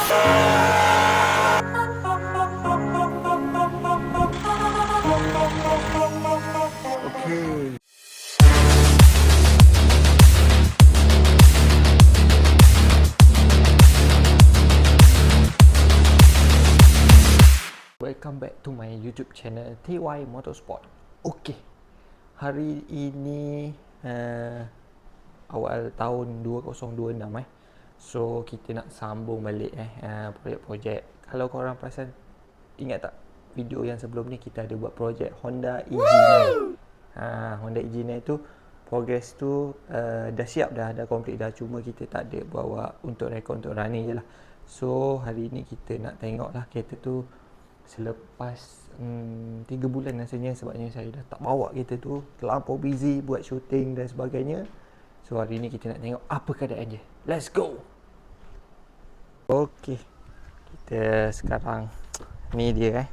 Okay. Welcome back to my YouTube channel TY Motorsport. Okay, hari ini awal tahun 2026 So kita nak sambung balik projek-projek. Kalau korang perasan, ingat tak video yang sebelum ni kita ada buat projek Honda EG9. Honda EG9 tu progress tu dah siap dah complete dah, cuma kita tak ada bawa untuk rekod untuk running je lah. So hari ni kita nak tengok lah kereta tu selepas 3 bulan rasanya, sebabnya saya dah tak bawa kereta tu, terlampau busy buat shooting dan sebagainya. So hari ni kita nak tengok apa keadaan je. Let's go. Okay, kita sekarang ni dia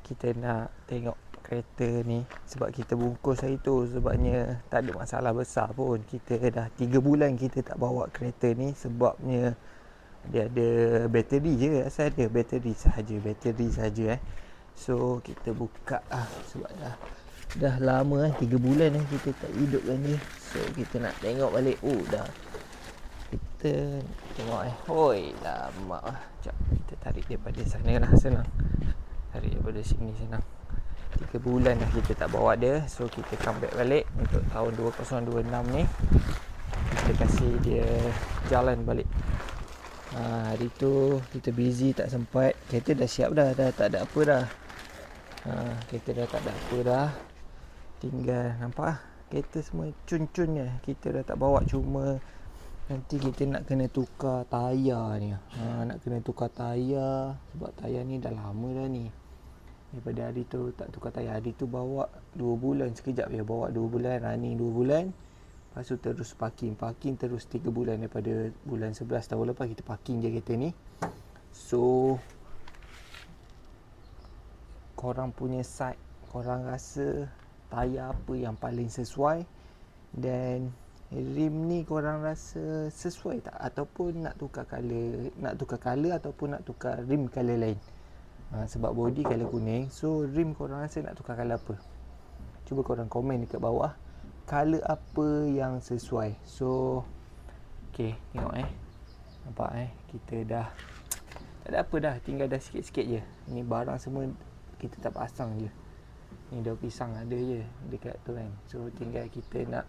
kita nak tengok kereta ni, sebab kita bungkus hari tu, sebabnya tak ada masalah besar pun. Kita dah 3 bulan kita tak bawa kereta ni, sebabnya dia ada bateri je, asal ada bateri sahaja So kita buka sebab dah lama 3 bulan kita tak hidupkan dia. So kita nak tengok balik. Dah kita tengok hoi lama Sekejap, kita tarik daripada sana lah, senang. Tarik daripada sini senang. 3 bulan dah kita tak bawa dia. So kita comeback balik untuk tahun 2026 ni. Kita kasih dia jalan balik. Hari tu kita busy, tak sempat. Kereta dah siap dah tak ada apa dah. Kereta dah tak ada apa dah. Tinggal nampak kereta semua cun-cun je. Kita dah tak bawa, cuma nanti kita nak kena tukar tayar ni. Nak kena tukar tayar, sebab tayar ni dah lama dah ni. Daripada hari tu tak tukar tayar. Hari tu bawa 2 bulan sekejap je. Bawa 2 bulan, running 2 bulan. Lepas tu terus parking terus 3 bulan. Daripada bulan 11 tahun lepas kita parking je kereta ni. So korang punya side, korang rasa tayar apa yang paling sesuai, dan rim ni korang rasa sesuai tak, ataupun nak tukar color ataupun nak tukar rim color lain. Sebab body color kuning, so rim korang rasa nak tukar color apa? Cuba korang komen dekat bawah color apa yang sesuai. So okay, tengok nampak kita dah tak ada apa dah, tinggal dah sikit-sikit je. Ni barang semua kita tak pasang je. Ni daun pisang ada je dekat tu kan. So tinggal kita nak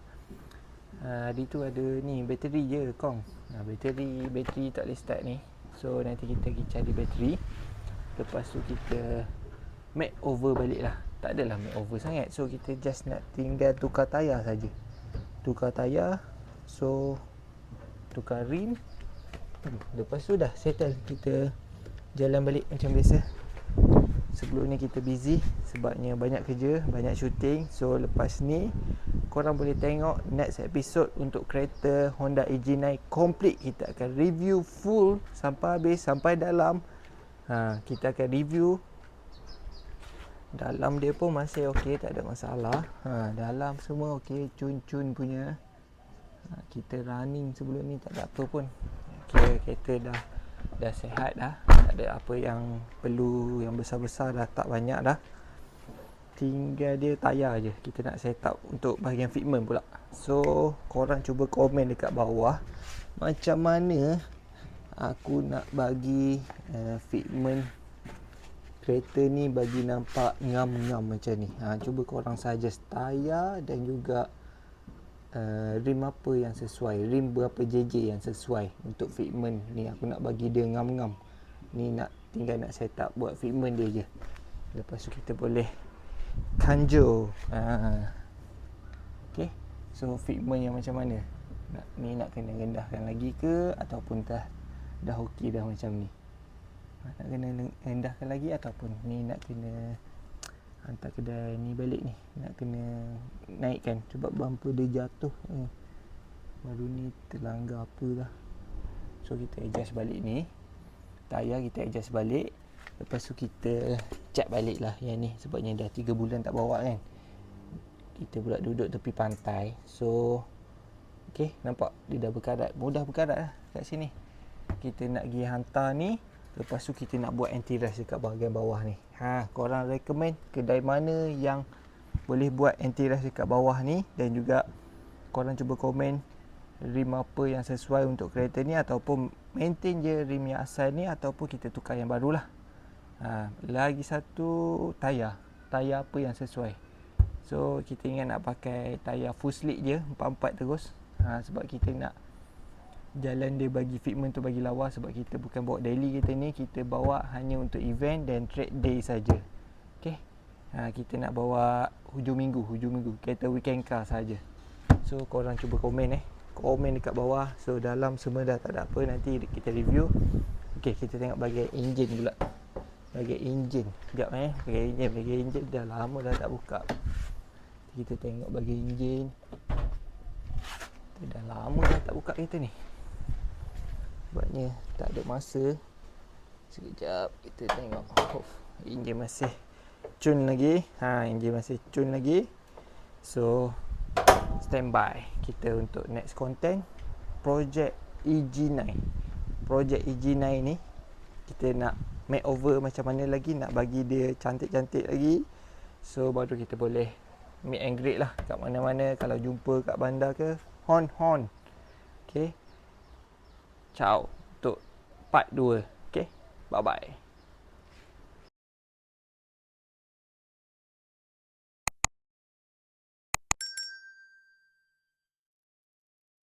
hari tu ada ni bateri je kong. Bateri tak boleh start ni. So nanti kita pergi cari bateri. Lepas tu kita make over balik lah. Tak adalah make over sangat. So kita just nak tinggal tukar tayar saja. Tukar tayar. So tukar rim. Lepas tu dah settle. Kita jalan balik macam biasa. Sebelum ni kita busy sebabnya banyak kerja, banyak shooting. So lepas ni korang boleh tengok next episode untuk kereta Honda EG9 complete. Kita akan review full sampai habis, sampai dalam. Kita akan review dalam dia pun masih okey, tak ada masalah. Dalam semua okey, cun-cun punya. Kita running sebelum ni tak ada apa pun. Kereta dah sihat dah. Tak ada apa yang perlu yang besar-besar dah, tak banyak dah. Tinggal dia tayar je. Kita nak set up untuk bahagian fitment pula. So korang cuba komen dekat bawah macam mana aku nak bagi fitment kereta ni bagi nampak ngam-ngam macam ni. Cuba korang suggest tayar dan juga rim apa yang sesuai, rim berapa JJ yang sesuai untuk fitment ni. Aku nak bagi dia ngam-ngam. Ni tinggal nak set up buat fitment dia je. Lepas tu kita boleh kanjo. Okay, so fitment yang macam mana? Nak kena rendahkan lagi ke, ataupun dah okey dah macam ni? Nak kena rendahkan lagi, ataupun ni nak kena hantar kedai ni balik ni, nak kena naikkan sebab bumper dia jatuh. Baru ni terlanggar apa dah. So kita adjust balik ni. Tayar kita adjust balik. Lepas tu kita cat balik lah yang ni, sebabnya dah 3 bulan tak bawa kan. Kita pula duduk tepi pantai. So okay, nampak dia dah berkarat. Mudah berkarat lah kat sini. Kita nak pergi hantar ni, Lepas tu kita nak buat anti-rust dekat bahagian bawah ni. Korang recommend kedai mana yang boleh buat anti-rust dekat bawah ni, dan juga korang cuba komen rim apa yang sesuai untuk kereta ni, ataupun maintain je rim yang asal ni, ataupun kita tukar yang barulah. Lagi satu, tayar apa yang sesuai. So kita ingat nak pakai tayar full slick je, 44 terus. Sebab kita nak jalan dia bagi fitment tu bagi lawa, sebab kita bukan bawa daily kereta ni, kita bawa hanya untuk event dan track day saja. Okey. Kita nak bawa hujung minggu kereta weekend car saja. So korang cuba komen komen dekat bawah. So dalam semua dah tak ada apa, nanti kita review. Okey, kita tengok bahagian enjin pula. Bahagian enjin. Sekejap bahagian enjin dah lama dah tak buka. Kita tengok bahagian enjin. Dah lama dah tak buka kereta ni, sebabnya tak ada masa. Sekejap kita tengok. Enjin masih cun lagi. Enjin masih cun lagi. So standby kita untuk next content, project EG9. Project EG9 ni kita nak makeover macam mana lagi, nak bagi dia cantik-cantik lagi. So baru kita boleh meet and greet lah kat mana-mana, kalau jumpa kat bandar ke, hon. Okay, ciao untuk part 2. Okay, bye bye.